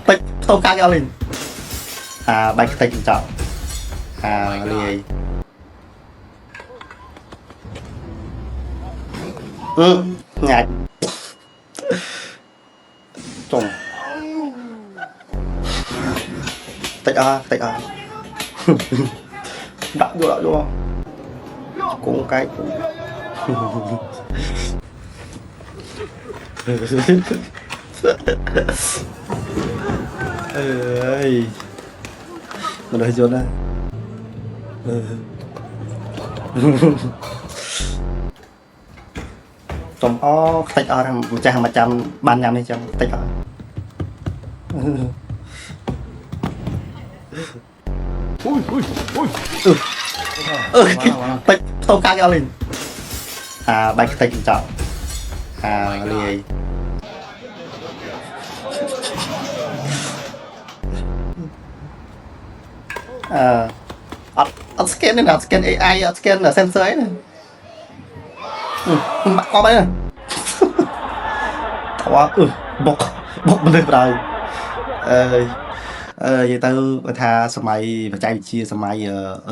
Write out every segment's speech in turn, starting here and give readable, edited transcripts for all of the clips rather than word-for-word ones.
Tịch thâu cá cho lên bạch tịch chọn lì ngại trùng tịch đặng vô cũng cái ơi mình đợi vô đây trong ó tách ó rằng cha mà chăm ban nhầm đi chăm tách ó tách thâu cá cho lên bạch tách chọn lì scan này nào scan AI scan là sensor ấy này bạn có mấy này quá bọc lên rồi vậy tao thàสมัยบច្ចេកវិទ្យាសម័យ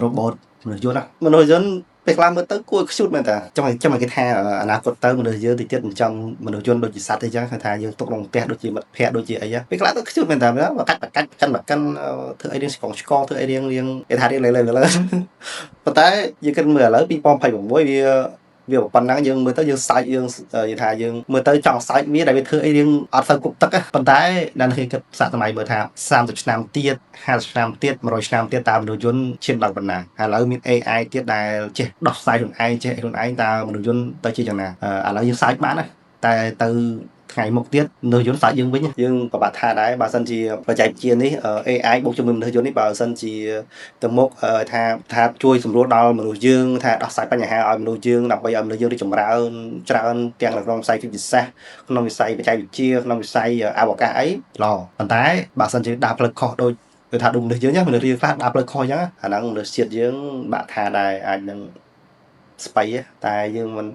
robot មនុស្សយន្តណាមនុស្សយន្តពេលខ្លះមើលទៅគួរខ្ជូតមែនតាចាំគេថាអនាគតទៅមនុស្សយើងតិចទៀតចង់មនុស្សយន្តដូចជាសត្វអីចឹងថាយើងទុកក្នុងផ្ទះដូចជាមិត្តភ័ក្តិដូចជាអីពេលខ្លះទៅខ្ជូតមែនតាកាច់ធ្វើអីរៀងឆ្កងធ្វើអីរៀងគេថារៀងលើប៉ុន្តែយើងគិតមើលឥឡូវ2026វាប៉ុណ្ណឹងយើងមើលទៅយើងសាច់យើងនិយាយថាយើងមើលទៅចង់សាច់វាដែលវាធ្វើអីរៀងអត់សូវគប់ទឹកប៉ុន្តែដល់គេគិតសាកសម័យមើលថា30ឆ្នាំទៀត50ឆ្នាំទៀត100ឆ្នាំទៀតតើមនុស្សយន្តឈានដល់ប៉ុណ្ណាឥឡូវមាន AI ទៀតដែលចេះដោះស្រាយខ្លួនឯងចេះខ្លួនឯងតើមនុស្សយន្តទៅជាយ៉ាងណាឥឡូវយើងសាច់បានណាតែទៅថ្ងៃមុខទៀតមនុស្សយន្តសាច់យើងវិញយើងក៏បាត់ថាដែរបើសិនជាបច្ចេកវិទ្យានេះ AI បូកជាមួយមនុស្សយន្តនេះបើសិនជាទៅមុខថាជួយសម្រួលដល់មនុស្សយើងថាដោះស្រាយបញ្ហាឲ្យមនុស្សយើងដើម្បីឲ្យមនុស្សយើងរីកចម្រើនច្រើនទាំងនៅក្នុងវិស័យវិទ្យាសាស្ត្រក្នុងវិស័យបច្ចេកវិទ្យាក្នុងវិស័យអវកាសអីល្អប៉ុន្តែបើសិនជាដើរផ្លូវខុសដូចគឺថាដូចមនុស្សយើងមនុស្សរៀងខ្លះដើរផ្លូវខុសអញ្ចឹងអាហ្នឹងមនុស្សជាតិយើងបាក់ថាដែរអាចនឹងស្បៃតែយើងមិន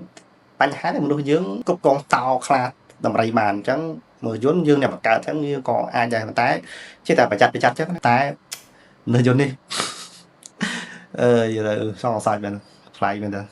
បញ្ហាដែលមនុស្សយើងគ្រប់កងតោខ្លាចតម្រៃបានអញ្ចឹងមើលយន្តយើងអ្នកបង្កើតអញ្ចឹងវាក៏អាចដែរតែចេះតែប្រយ័ត្នអញ្ចឹងតែនៅយន្តនេះនិយាយទៅសងសាច់មែនថ្លៃមែនតើ